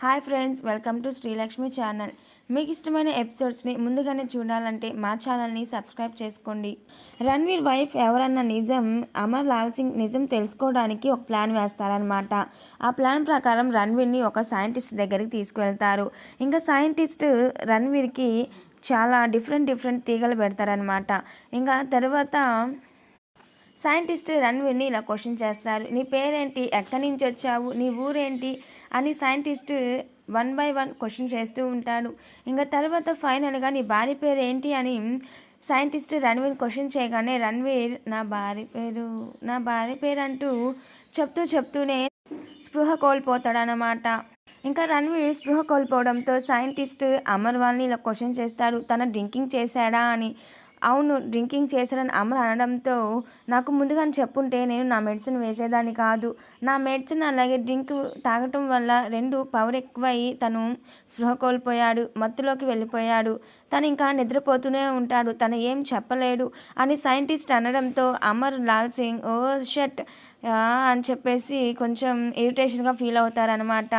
Hi friends, welcome to Srilakshmi channel. మీకు ఇష్టమైన ఎపిసోడ్స్ని ముందుగానే చూడాలంటే మా ఛానల్ని సబ్స్క్రైబ్ చేసుకోండి. రణ్వీర్ వైఫ్ ఎవరన్న నిజం అమర్ లాల్ సింగ్ నిజం తెలుసుకోవడానికి ఒక ప్లాన్ వేస్తారనమాట. ఆ ప్లాన్ ప్రకారం రణ్వీర్ని ఒక సైంటిస్ట్ దగ్గరికి తీసుకువెళ్తారు. ఇంకా సైంటిస్ట్ రణ్వీర్కి చాలా డిఫరెంట్ తీగలు పెడతారనమాట. ఇంకా తర్వాత సైంటిస్ట్ రణ్వీర్ని ఇలా క్వశ్చన్ చేస్తారు. నీ పేరేంటి, ఎక్కడి నుంచి వచ్చావు, నీ ఊరేంటి అని సైంటిస్ట్ 1 by 1 క్వశ్చన్ చేస్తూ ఉంటాడు. ఇంకా తర్వాత ఫైనల్గా నీ భార్య పేరు ఏంటి అని సైంటిస్ట్ రణ్వీర్ క్వశ్చన్ చేయగానే రణ్వీర్ నా భార్య పేరు అంటూ చెప్తూనే స్పృహ కోల్పోతాడనమాట. ఇంకా రణ్వీర్ స్పృహ కోల్పోవడంతో సైంటిస్ట్ అమర్ వాళ్ళని ఇలా క్వశ్చన్ చేస్తారు, తన డ్రింకింగ్ చేశాడా అని. అవును, డ్రింకింగ్ చేశాడని అమర్ అనడంతో నాకు ముందుగానే చెప్పుంటే నేను నా మెడిసిన్ వేసేదాన్ని కాదు. నా మెడిసిన్ అలాగే డ్రింక్ తాగటం వల్ల 2 పవర్ ఎక్కువై తను స్పృహ కోల్పోయాడు, మత్తులోకి వెళ్ళిపోయాడు. తను ఇంకా నిద్రపోతూనే ఉంటాడు, తను ఏం చెప్పలేడు అని సైంటిస్ట్ అనడంతో అమర్ లాల్ సింగ్ ఓ షట్ అని చెప్పేసి కొంచెం ఇరిటేషన్గా ఫీల్ అవుతారనమాట.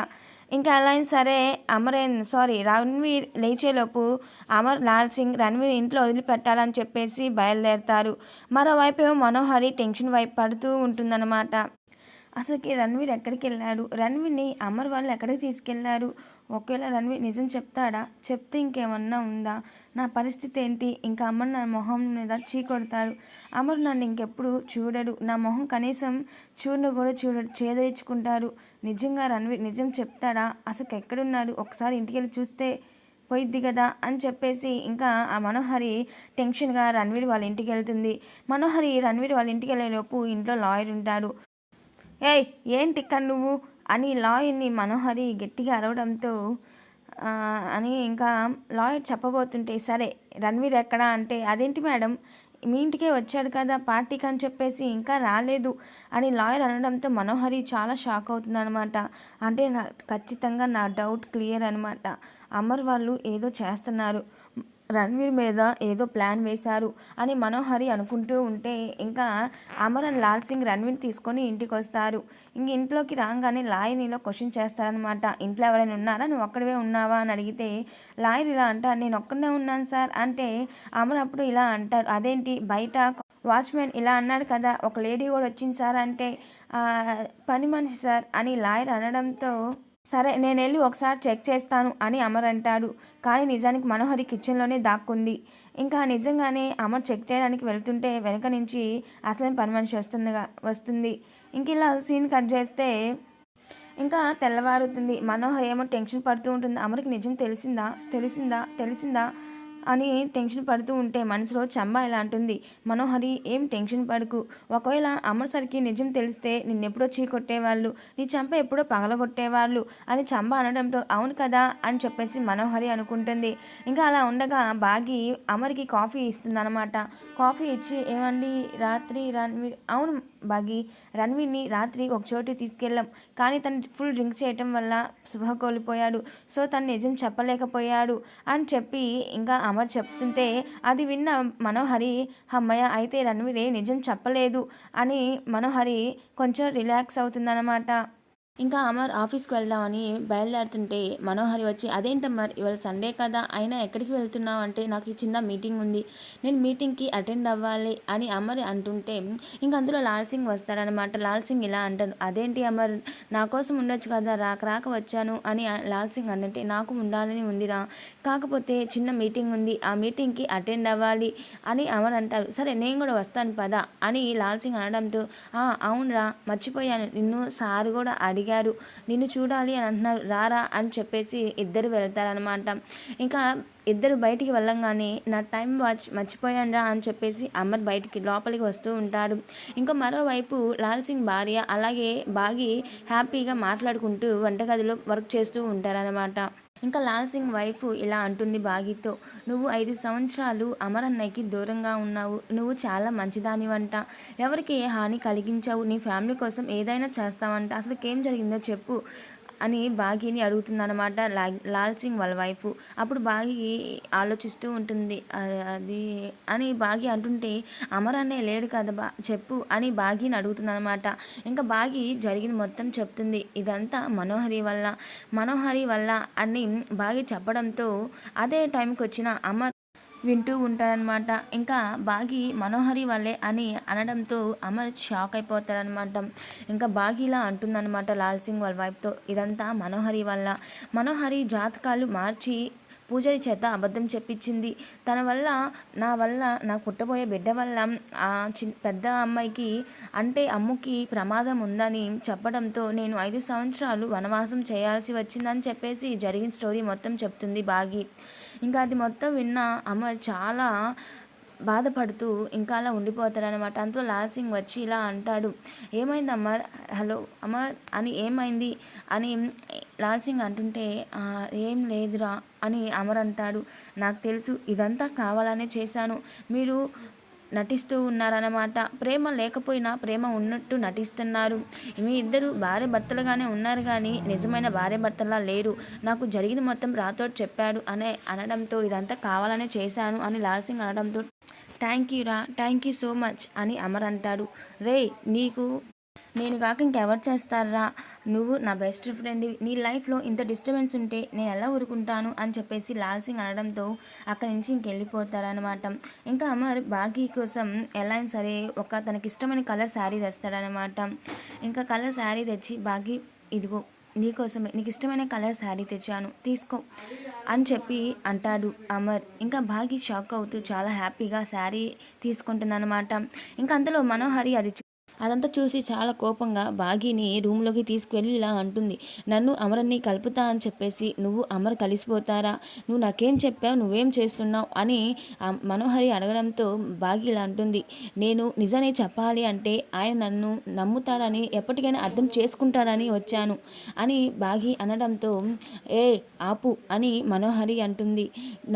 ఇంకా అలా అయినా సరే రణ్వీర్ లేచేలోపు అమర్ లాల్ సింగ్ రణ్వీర్ ఇంట్లో వదిలిపెట్టాలని చెప్పేసి బయలుదేరుతారు. మరోవైపు మనోహరి టెన్షన్ వైపు పడుతూ ఉంటుందన్నమాట. అసలుకి రణ్వీర్ ఎక్కడికి వెళ్ళాడు, రణ్వీర్ని అమర్ వాళ్ళు ఎక్కడికి తీసుకెళ్లారు, ఒకవేళ రణ్వీర్ నిజం చెప్తాడా, చెప్తే ఇంకేమన్నా ఉందా, నా పరిస్థితి ఏంటి, ఇంకా అమర్ నా మొహం మీద చీకొడతాడు, అమర్ నన్ను ఇంకెప్పుడు చూడడు, నా మొహం కనీసం కూడా చూడడు, చేదరించుకుంటాడు. నిజంగా రణ్వీర్ నిజం చెప్తాడా, అసలు ఎక్కడున్నాడు, ఒకసారి ఇంటికి వెళ్ళి చూస్తే పోయిద్ది కదా అని చెప్పేసి ఇంకా ఆ మనోహరి టెన్షన్గా రణ్వీర్ వాళ్ళ ఇంటికి వెళ్తుంది. మనోహరి రణ్వీర్ వాళ్ళ ఇంటికి వెళ్ళేలోపు ఇంట్లో లాయర్ ఉంటాడు. ఏయ్ ఏంటి ఇక్కడ నువ్వు అని లాయర్ని మనోహరి గట్టిగా అరవడంతో అని ఇంకా లాయర్ చెప్పబోతుంటే, సరే రణ్వీర్ ఎక్కడా అంటే, అదేంటి మేడం మీ ఇంటికే వచ్చాడు కదా పార్టీకి అని చెప్పేసి ఇంకా రాలేదు అని లాయర్ అనడంతో మనోహరి చాలా షాక్ అవుతుందన్నమాట. అంటే ఖచ్చితంగా నా డౌట్ క్లియర్ అనమాట. అమర్ వాళ్ళు ఏదో చేస్తున్నారు, రణ్వీర్ మీద ఏదో ప్లాన్ వేశారు అని మనోహరి అనుకుంటూ ఉంటే ఇంకా అమర్ అండ్ లాల్ సింగ్ రణ్వీర్ తీసుకొని ఇంటికి వస్తారు. ఇంక ఇంట్లోకి రాగానే లాయర్నిలో క్వశ్చన్ చేస్తారనమాట. ఇంట్లో ఎవరైనా ఉన్నారా, నువ్వు ఒక్కడివే ఉన్నావా అని అడిగితే లాయర్ ఇలా అంటారు, నేను ఒక్కడనే ఉన్నాను సార్ అంటే అమర్ అప్పుడు ఇలా అంటారు, అదేంటి బయట వాచ్మెన్ ఇలా అన్నాడు కదా, ఒక లేడీ కూడా వచ్చింది సార్ అంటే పని మనిషి సార్ అని లాయర్ అనడంతో సరే నేను వెళ్ళి ఒకసారి చెక్ చేస్తాను అని అమర్ అంటాడు. కానీ నిజానికి మనోహరి కిచెన్లోనే దాక్కుంది. ఇంకా నిజంగానే అమర్ చెక్ చేయడానికి వెళ్తుంటే వెనక నుంచి అసలైన పని మనిషి వస్తుంది. ఇంక ఇలా సీన్ కట్ చేస్తే ఇంకా తెల్లవారుతుంది. మనోహరి ఏమో టెన్షన్ పడుతూ ఉంటుంది, అమర్కి నిజం తెలిసిందా అని టెన్షన్ పడుతూ ఉంటే మనసులో చంబా ఇలా అంటుంది, మనోహరి ఏం టెన్షన్ పడుకు, ఒకవేళ అమర్సరికి నిజం తెలిస్తే నిన్నెప్పుడో చీకొట్టేవాళ్ళు, నీ చంప ఎప్పుడో పగలగొట్టేవాళ్ళు అని చంబా అనడంతో అవును కదా అని చెప్పేసి మనోహరి అనుకుంటుంది. ఇంకా అలా ఉండగా బాగి అమర్కి కాఫీ ఇస్తుందన్నమాట. కాఫీ ఇచ్చి ఏమండి రాత్రి రణ్వీర్, అవును బాగి రణ్వీర్ని రాత్రి ఒక చోటు తీసుకెళ్ళాం, కానీ తను ఫుల్ డ్రింక్ చేయటం వల్ల స్పృహ కోల్పోయాడు, సో తను నిజం చెప్పలేకపోయాడు అని చెప్పి ఇంకా అమర్ చెప్తుంటే అది విన్న మనోహరి అమ్మయ్య అయితే రణ్వీరే నిజం చెప్పలేదు అని మనోహరి కొంచెం రిలాక్స్ అవుతుందన్నమాట. ఇంకా అమర్ ఆఫీస్కి వెళ్దామని బయలుదేరుతుంటే మనోహరి వచ్చి, అదేంటమ్మర్ ఇవాళ సండే కదా, అయినా ఎక్కడికి వెళ్తున్నావు అంటే నాకు ఈ చిన్న మీటింగ్ ఉంది, నేను మీటింగ్కి అటెండ్ అవ్వాలి అని అమర్ అంటుంటే ఇంక అందులో లాల్ సింగ్ వస్తాడనమాట. లాల్ సింగ్ ఇలా అంటాను, అదేంటి అమర్ నా కోసం ఉండొచ్చు కదా, రాక వచ్చాను అని లాల్ సింగ్ అంటే నాకు ఉండాలని ఉందిరా, కాకపోతే చిన్న మీటింగ్ ఉంది, ఆ మీటింగ్కి అటెండ్ అవ్వాలి అని అమర్ అంటారు. సరే నేను కూడా వస్తాను పదా అని లాల్ సింగ్ అనడంతో అవునరా మర్చిపోయాను, నిన్ను సార్ కూడా అడిగారు, నిన్ను చూడాలి అని అంటున్నారు, రారా అని చెప్పేసి ఇద్దరు వెళ్తారనమాట. ఇంకా ఇద్దరు బయటికి వెళ్ళంగానే నా టైం వాచ్ మర్చిపోయానురా అని చెప్పేసి అమర్ లోపలికి వస్తూ ఉంటాడు. ఇంకా మరోవైపు లాల్ సింగ్ భార్య అలాగే బాగి హ్యాపీగా మాట్లాడుకుంటూ వంటగదిలో వర్క్ చేస్తూ ఉంటారనమాట. ఇంకా లాల్ సింగ్ వైఫ్ ఇలా అంటుంది బాగితో, నువ్వు 5 సంవత్సరాలు అమర్ అన్నయ్యకి దూరంగా ఉన్నావు, నువ్వు చాలా మంచిదానివంట, ఎవరికి ఏ హాని కలిగించావు, నీ ఫ్యామిలీ కోసం ఏదైనా చేస్తావంట, అసలు ఏం జరిగిందో చెప్పు అని బాగీని అడుగుతుందన్నమాట లాల్ సింగ్ వాళ్ళ వైఫ్. అప్పుడు బాగీ ఆలోచిస్తూ ఉంటుంది. అది అని బాగీ అంటుంటే అమర్ అనే లేడు కదా చెప్పు అని బాగీని అడుగుతుందన్నమాట. ఇంకా బాగీ జరిగింది మొత్తం చెప్తుంది. ఇదంతా మనోహరి వల్ల అని బాగీ చెప్పడంతో అదే టైంకి వచ్చిన అమర్ వింటూ ఉంటాడనమాట. ఇంకా బాగీ మనోహరి వల్లే అని అనడంతో అమర్ షాక్ అయిపోతాడనమాట. ఇంకా బాగీ ఇలా అంటుందన్నమాట లాల్ సింగ్ వాళ్ళ వైఫ్తో, ఇదంతా మనోహరి వల్ల. మనోహరి జాతకాలు మార్చి పూజారి చేత అబద్ధం చెప్పించింది. తన వల్ల నాకు పుట్టబోయే బిడ్డ వల్ల ఆ పెద్ద అమ్మాయికి అంటే అమ్ముకి ప్రమాదం ఉందని చెప్పడంతో నేను 5 సంవత్సరాలు వనవాసం చేయాల్సి వచ్చిందని చెప్పేసి జరిగిన స్టోరీ మొత్తం చెప్తుంది బాగీ. ఇంకా అది మొత్తం విన్న అమర్ చాలా బాధపడుతూ ఇంకా అలా ఉండిపోతాడనమాట. అంతలో లాల్ సింగ్ వచ్చి ఇలా అంటాడు, ఏమైంది అమర్, హలో అమర్ అని ఏమైంది అని లాల్ సింగ్ అంటుంటే ఏం లేదురా అని అమర్ అంటాడు. నాకు తెలుసు ఇదంతా కావాలనే చేశాను, మీరు నటిస్తూ ఉన్నారన్నమాట. ప్రేమ లేకపోయినా ప్రేమ ఉన్నట్టు నటిస్తున్నారు. మీ ఇద్దరు భార్య భర్తలుగానే ఉన్నారు కానీ నిజమైన భార్య భర్తలా లేరు. నాకు జరిగింది మొత్తం రాథోడ్ చెప్పాడు అనడంతో ఇదంతా కావాలనే చేశాను అని లాల్ సింగ్ అనడంతో థ్యాంక్ యూ సో మచ్ అని అమర్ అంటాడు. రే నీకు నేను కాక ఇంకెవరు చేస్తారా, నువ్వు నా బెస్ట్ ఫ్రెండ్, నీ లైఫ్లో ఇంత డిస్టర్బెన్స్ ఉంటే నేను ఎలా ఊరుకుంటాను అని చెప్పేసి లాల్ సింగ్ అనడంతో అక్కడి నుంచి ఇంకెళ్ళిపోతారనమాట. ఇంకా అమర్ బాగీ కోసం ఎలా అయినా సరే తనకి ఇష్టమైన కలర్ శారీ తెస్తాడనమాట. ఇంకా కలర్ శారీ తెచ్చి బాగీ ఇదిగో నీకోసమే, నీకు ఇష్టమైన కలర్ శారీ తెచ్చాను తీసుకో అని చెప్పి అంటాడు అమర్. ఇంకా బాగీ షాక్ అవుతూ చాలా హ్యాపీగా శారీ తీసుకుంటుందన్నమాట. ఇంకా అంతలో మనోహరి అదంతా చూసి చాలా కోపంగా బాగీని రూమ్లోకి తీసుకువెళ్ళి ఇలా అంటుంది, నన్ను అమర్ని కలుపుతా అని చెప్పేసి నువ్వు అమర్ కలిసిపోతారా, నువ్వు నాకేం చెప్పావు, నువ్వేం చేస్తున్నావు అని మనోహరి అడగడంతో బాగీ ఇలా అంటుంది, నేను నిజాన్ని చెప్పాలి అంటే ఆయన నన్ను నమ్ముతాడని ఎప్పటికైనా అర్థం చేసుకుంటాడని వచ్చాను అని బాగీ అనడంతో ఆపు అని మనోహరి అంటుంది.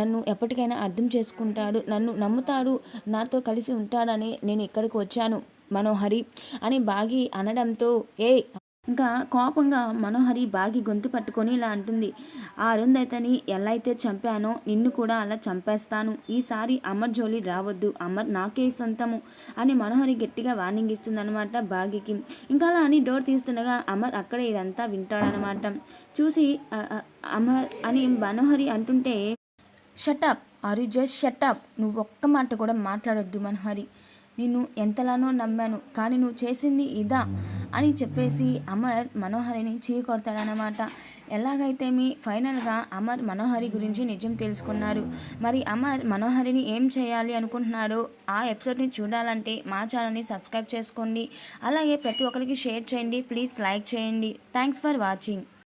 నన్ను ఎప్పటికైనా అర్థం చేసుకుంటాడు, నన్ను నమ్ముతాడు, నాతో కలిసి ఉంటాడని నేను ఇక్కడికి వచ్చాను మనోహరి అని బాగీ అనడంతో ఇంకా కోపంగా మనోహరి బాగీ గొంతు పట్టుకొని ఇలా అంటుంది, ఆ అరుంధతిని ఎలా అయితే చంపానో నిన్ను కూడా అలా చంపేస్తాను, ఈసారి అమర్ జోలి రావద్దు, అమర్ నాకే సొంతము అని మనోహరి గట్టిగా వార్నింగ్ ఇస్తుందన్నమాట బాగీకి. ఇంకా అలా అని డోర్ తీస్తుండగా అమర్ అక్కడే ఇదంతా వింటాడనమాట. చూసి అమర్ అని మనోహరి అంటుంటే shut up, are you just shut up, నువ్వు ఒక్క మాట కూడా మాట్లాడొద్దు మనోహరి, నిన్ను ఎంతలానో నమ్మాను కానీ నువ్వు చేసింది ఇదా అని చెప్పేసి అమర్ మనోహరిని చీకొడతాడనమాట. ఎలాగైతే ఫైనల్గా అమర్ మనోహరి గురించి నిజం తెలుసుకున్నారు. మరి అమర్ మనోహరిని ఏం చేయాలి అనుకుంటున్నాడో ఆ ఎపిసోడ్ని చూడాలంటే మా ఛానల్ని సబ్స్క్రైబ్ చేసుకోండి. అలాగే ప్రతి ఒక్కరికి షేర్ చేయండి, ప్లీజ్ లైక్ చేయండి. Thanks for watching.